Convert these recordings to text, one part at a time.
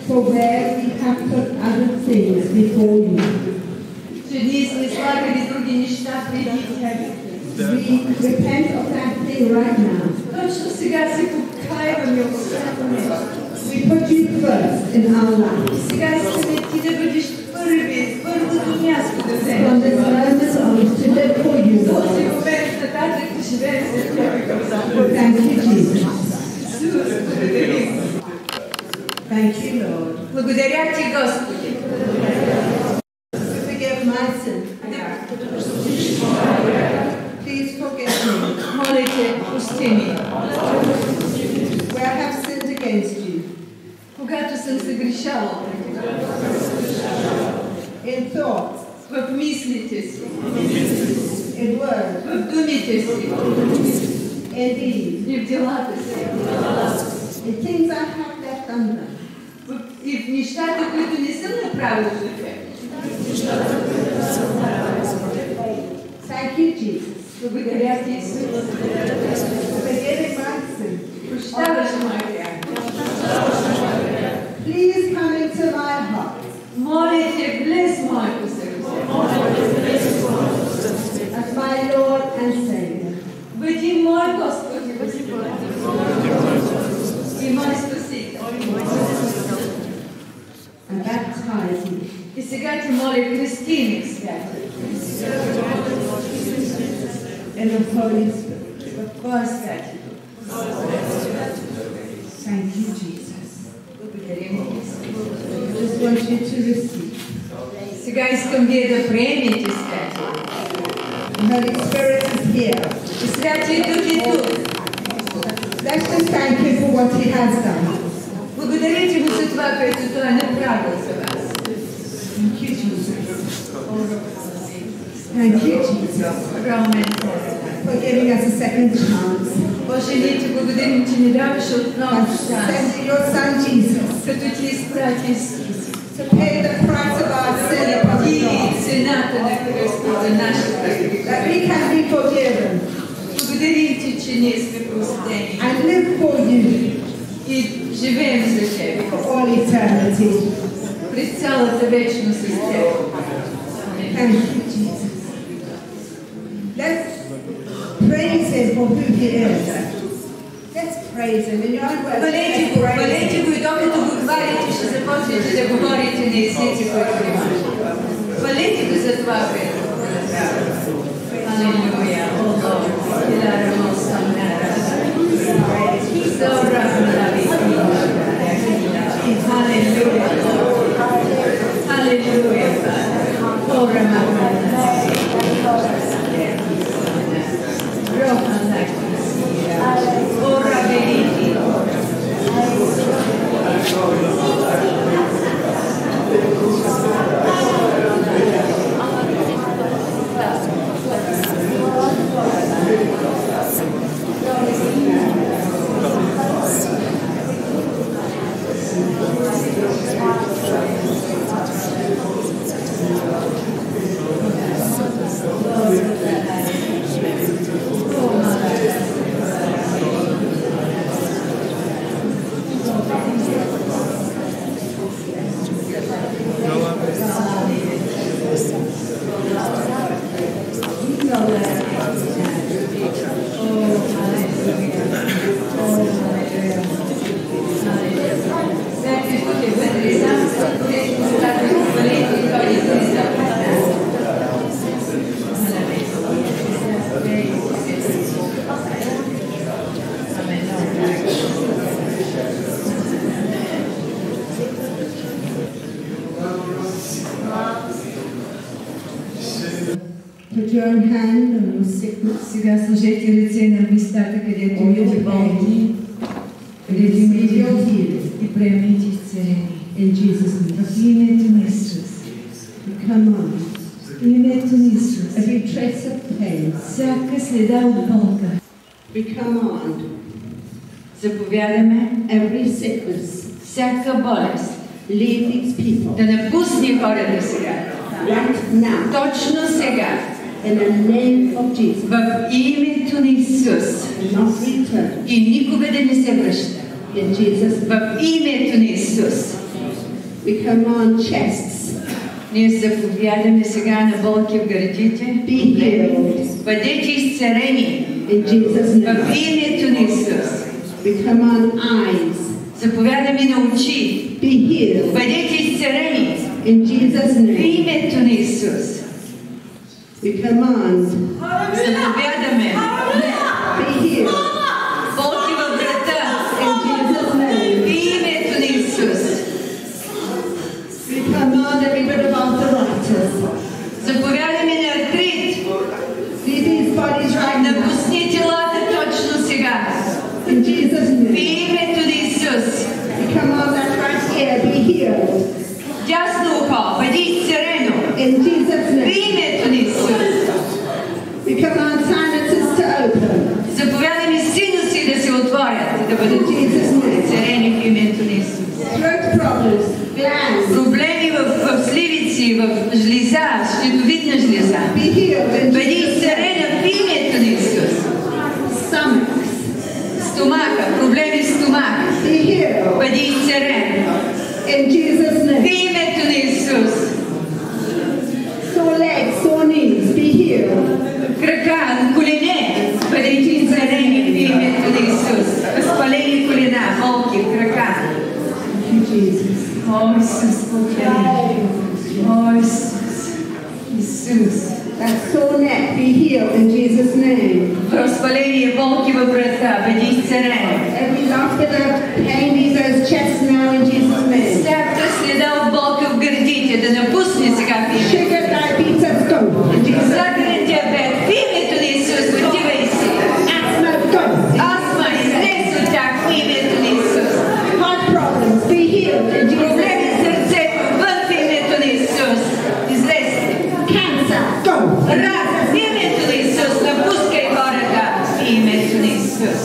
For where we have put other things before you. Че ние сме слагали други неща преди Тебе. We repent of that thing right now. Точно сега се покайваме от всяко нещо. We put you first in our life. Сега искаме Ти да бъдеш първото място да вземеш. From this moment on to live for you, От Lord. този момент нататък да живеем за Тебе. Thank you, Jesus. Исус, благодарим. Thank you, Lord. Благодаря Ти, Господи. Forgive my sin. Please forgive me. Моля Те, прости ми. Where I have sinned against you. Когато съм съгрешала In thought, в мислите си, in word, в думите си, in deed, и в делата си, in things I have left undone. и в нещата, които не съм направила за Тебе. Thank you, Jesus. Благодаря Ти, Исус. Forgiving my sin. Прощаваш моя. Please come into my heart Моля Те, влез в моето сърце. as my Lord and Savior. Бъди мой Господ и Господи. И мой Спасител. And baptize me И сега Ти моля, кръсти ме, святи. in the Holy Spirit. В Твоя святи Дух. Thank you, Jesus. Благодарим Ти, Исус. I just want you to receive. Сега искам Вие да приемете, святи. The Holy Spirit is here. И Святия Дух е тук. Let's just thank Him for what He has done. Благодарете Го за това, което Той е направил за вас. Thank you, Jesus. Thank you, Jesus, for giving us a second chance. Боже, ние Ти благодарим, че ни даваш отново By шанс, sending your Son Jesus като Ти изпрати Исус. to pay the price of our sin upon the Ти cross, цената на кръста за нашата that греха. we can be forgiven Благодарим Ти, че ние сме простени and live for you и живеем за Тебе for all eternity. през цялата вечност с Тебе. Thank you, Jesus. Let's praise Him for who He is. Let's praise Him in your own words. Хвалете Го и докато Го хвалите, ще започнете да говорите на езици, които Ви можете. Хвалете Го за това, което Го направи. Алелуя. О, Лорд. Илара Мосамнара. Зора Мнави. Алелуя. Алелуя, Father. Ора Мамана. Роха Лакисия. Ора Велики. Put your own hand on your sickness. Сега сложете ръце на местата, където имате болки, където имате healing. и приемете изцеление. In Jesus' name. В името на Исус. Come on. В името на Исус. Every trace of pain. Всяка следа от болка. We command Заповядаме every sickness всяка болест leave these people да напусне хората сега. right now Точно сега. in the name of Jesus. В името на Исус. And not return. И никога да не се връща. In Jesus' name. В името на Исус. We command chests. Ние заповядаме сега на болки в гърдите. Be healed. Бъдете изцелени. In Jesus' name. В името на Исус. We command eyes. Заповядаме на очи. Be healed. Бъдете изцелени. In Jesus' В name. името на Исус. We command. Заповядаме. Be healed. Болки в врата. In Jesus' name. В името на Исус. We command every bit of arthritis. Заповядаме на артрит. See these bodies right now. Напусни телата точно сега. In Jesus' В name. името на Исус. We command that right ear be healed. Дясно ухо, бъди изцелено. In Jesus' В name. името на Исус. We command sinuses to open. Заповядаме синуси да се отворят, да бъдат изцелени в името на Исус. Throat problems, glands, Проблеми в сливици, в жлеза, щитовидна жлеза. be healed in Бъди Jesus' name. изцелена в името на Исус. Stomachs, Стомаха, проблеми в стомаха. be healed Бъди изцелен. in Jesus' В name. името на Исус. Sore legs, sore knees, be healed. Крака, колене, бъдете изцелени в името на Исус. Възпалени колена, болки, крака. Thank you, Jesus. О, Исус, благодаря. О, Исус. Исус. That sore neck, be healed in Jesus' name. Възпаление, болки във врата, бъди изцелен. Every last bit of pain, leave those chests now in Jesus' name. Всяка следа от болка в гърдите да напусне сега в името. Sugar, diabetes, go in Jesus' name. Сахарен диабет, в името на Исус, отивай си. Asthma, go. Астма, излез от тях в името на Исус. Heart problems, be healed in Jesus' Проблеми name. с сърцето, вън в името на Исус. Излезте. Cancer, go. Рак, в името на Исус, напускай хората в името на Исус.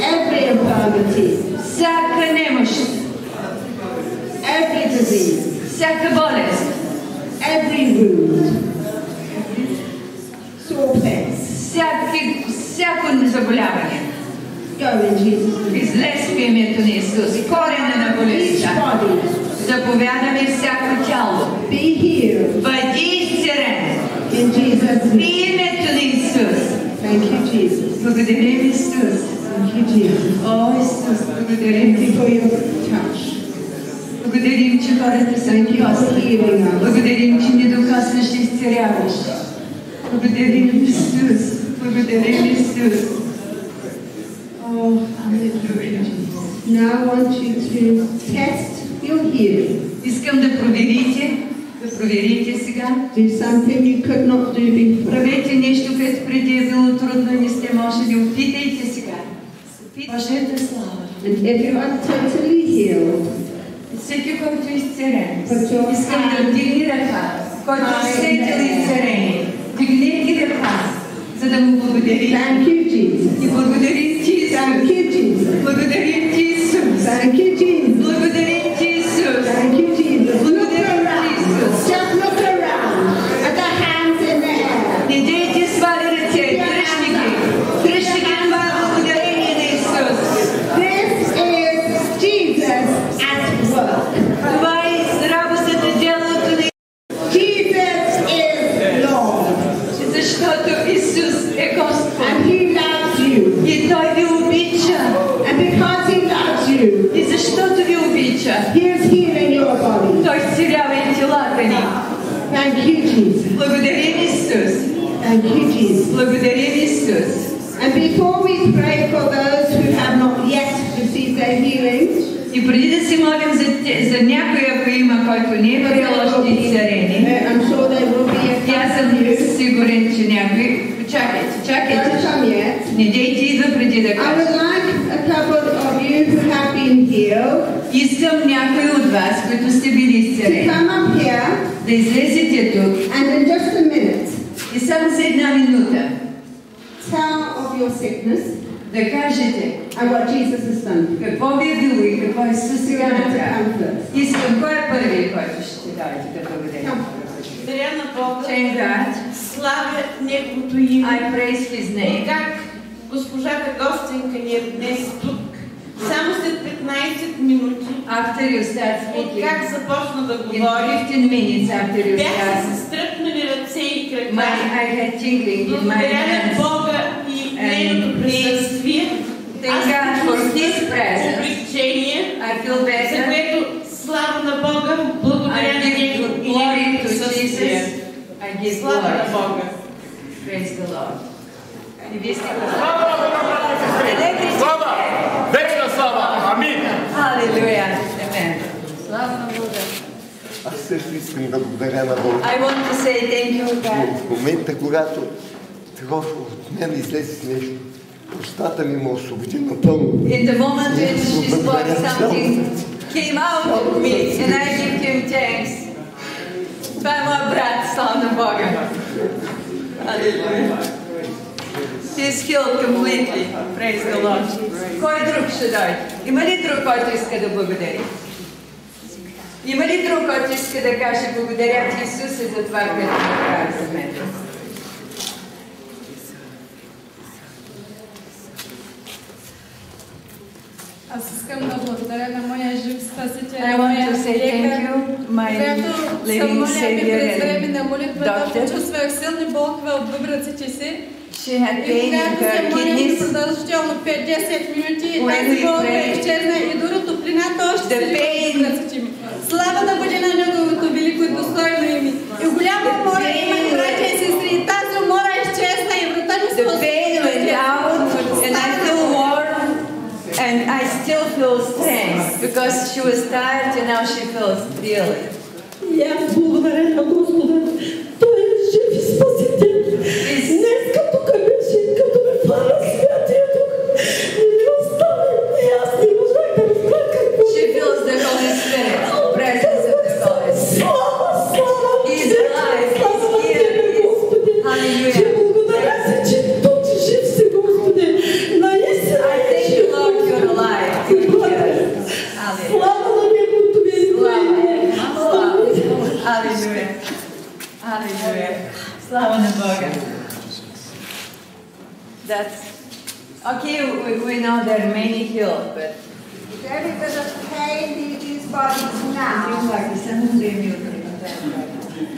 Every infirmity, Всяка немощ, every disease, всяка болест, every wound, sore place, всяко заболяване. go in Jesus' name. Излез в името на Исус. Корена на Each болестта. body, Заповядаме всяко тяло. be healed Бъди изцелен in Jesus' в name. името на Исус. Thank you, Jesus. Благодарим Исус. Thank you, Jesus. О, Исус, благодарим Thank ти. you for your touch. Благодарим, че хората са Thank you for докосни. healing us. Благодарим, че ни докосваш и изцеляваш. Благодарим Исус. Благодарим Исус. О, алелуя. Now I want you to test your healing. Искам да проверите сега. Do something you could not do before. Правете нещо, което преди е било трудно и не сте можели. Опитайте сега. Божията слава. And if you are totally healed, Всеки, който е изцелен, Който- искам да вдигне ръка. Който е усетил изцеление, вдигнете ръка, за да му благодари. thank you, Jesus. И благодарим ти, Thank Исус. you, Jesus. Благодарим ти, Исус. Thank you, Jesus. Благодарим ти, Исус. Thank you, Jesus. Look Благодарим ти, around. Исус. Just look around at the hands in the air. Не дейте свали ръце, дръжте ги. Дръжте ги, това е благодарение на Исус. This is Jesus at work. Това е работата, делото на Jesus is Lord. защото Исус е Господ. And He loves you. И Той ви обича. And because He loves you, И защото ви обича, He is healing your body. Той изцелява и телата ни. Thank you, Jesus. Благодарим Исус. Thank you, Jesus. Благодарим Исус. And before we pray for those who have not yet received their healing, И преди да се молим за някой, ако има, който не е приел още изцеление, I'm sure there will be и аз съм a сигурен, че някой... Чакайте. Don't come yet. Не дейте идва преди да I кажа. would like a couple of you who have been healed Искам някой от вас, които сте били to изцелени, come up here да излезете тук and in just a minute и само за една минута tell of your sickness да кажете and what Jesus has done. какво ви е било и какво Исус сега You're going to направи. come first. Искам, кой е първият, който ще дадете да благодаря? Come. благодаря на Бога. Thank God. Славя Неговото име. I praise His name. Как госпожата гостенка ни е днес тук. Само след 15 минути, After you start от speaking, как започна да in говори, 15 minutes after you бяха start, се стръкнали ръце и крака. I had tingling in my Благодаря на hands. Бога и нейното присъствие. Thank God for His presence. Облегчение, I feel за better. което слава на Бога, благодаря на I give Него и glory Неговото to присъствие. Jesus. I give Слава на glory. Бога. Praise the Lord. И вие сте Слава! Вечна слава! Амин! Халелуя! Амен. Слава на Бога. Аз също искам да благодаря на Бога. I want to say thank you, God. В момента, когато такова от мен излезе нещо, устата ми ме освободи напълно. In the moment when she spoke, something came out of me, and I give Him thanks. Това е моят брат, слава на Бога. Халелуя. He is healed completely. Praise the Lord. Кой друг ще дойде? Има ли друг, който иска да благодари? Има ли друг, който иска да каже благодаря ти, Исусе, за това, което направи за мен? Аз искам да благодаря на моя жив спасител. I want to say thank you, my living Savior през време на and молитвата doctor. почувствах силни болкове от бъбръците си. She had И pain in когато her се молих kidneys. продължително 5-10 минути, When тази we болка prayed, изчезна и дори топлината още the се лива pain- от бъбръците ми. Слава да бъде на Неговото велико и достойно име. И голяма умора има и братя и сестри. И тази умора изчезна и врата ми се The pain went out and I feel warm and I still feel strength because she was tired and now she feels healing. И аз благодаря на Господа. Той е жив и спасител. Днес като беше, като ме фана Святия Дух, не ми остави. И аз не можах да разбера какво. She feels the Holy Spirit, the presence of the Holy Spirit. Слава, слава! He's alive, Слава на he's Тебе, here. Господи! Hallelujah. Че благодаря се, че тук жив си, Господи! Наистина I thank you, Lord, you're alive. You're here. Hallelujah. Слава на Неговото велико име! Hallelujah. Hallelujah. Slava na Boga. That's okay. We know there are many healed, but Every bit of pain leave these bodies now.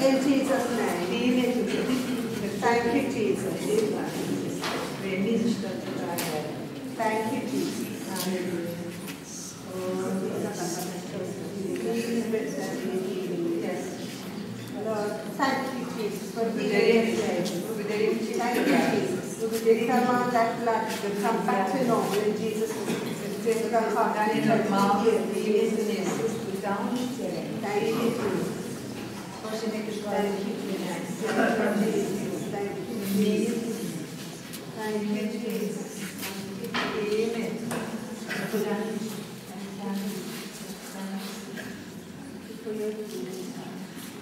In Jesus' name. Thank you, Jesus. Thank you, Jesus. Yes. Lord, thank you, Jesus, for healing today. Thank you, Jesus. We command that blood to come back to normal in Jesus' name. Take the heart and let it heal. Thank you, Jesus. Thank you, Jesus. Thank you, Jesus. Thank you, Jesus. Amen.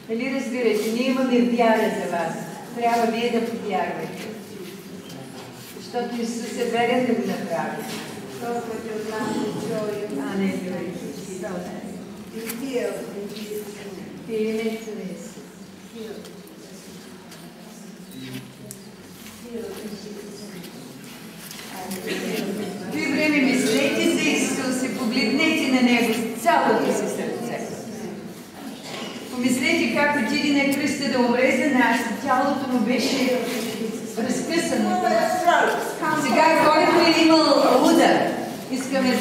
Нали разбирате, ние имаме вяра за вас. Трябва вие да повярвате. Защото Исус е верен да го направи. Вие време мислете за Исус и погледнете на Него с цялото си сърце. Помислете как отиде на кръста да умре за нас, тялото му беше разкъсано. Сега, който е имал удар, искаме да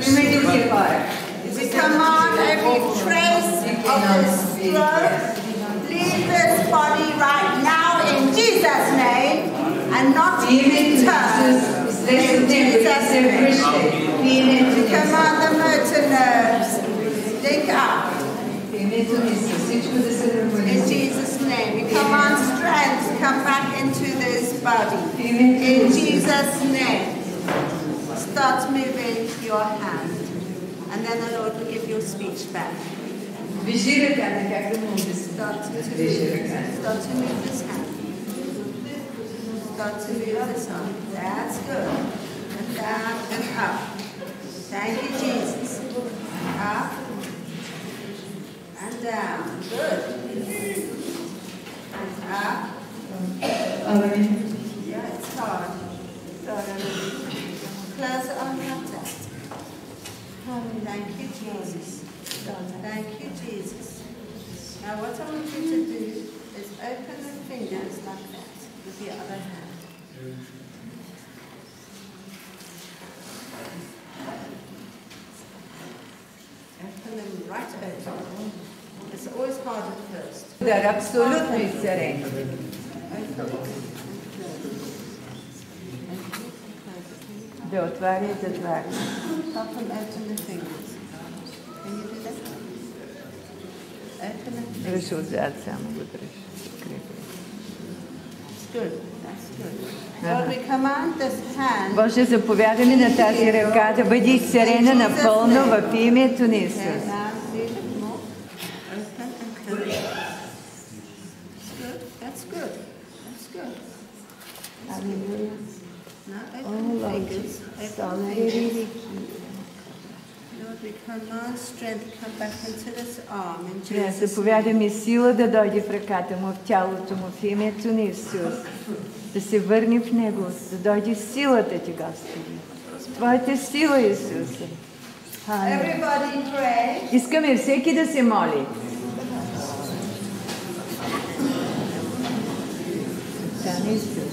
приеме други хора. We command every trace of this stroke leave this body right now in Jesus' name and not return. In Jesus' name. We command the motor nerves link up. In Jesus' name. We command strength to come back into this body. In Jesus' name. Start moving your hand. And then the Lord will give your speech back. Start to move this hand. Start to move this arm. That's good. And down and up. Thank you, Jesus. Up and down. Good. close it on like that. Thank you, Jesus. Thank you, Jesus. Now what I want you to do is open the fingers like that with your other hand. Open them right open. It's always hard at first. Удар абсолютно изцеление. Да отваря и затваря. Help them open the fingers. Can you do that? Open it. Дръж отзад само го дръж. That's good. That's good. Lord, we command this hand. Боже, заповядаме на тази ръка да бъде изцелена напълно в името на Исус. Okay, now leave it more. Open and close. That's good. That's good. Алелуя. Now open the fingers. Open the fingers. Lord, we command strength to come back into this arm in Jesus' name. Заповядаме сила да дойде в ръката му, в тялото му, в името на Исус. Да се върне в него, да дойде силата ти, Господи. Твоята сила, Исусе. Everybody pray. Искаме всеки да се моли. Да, Исус.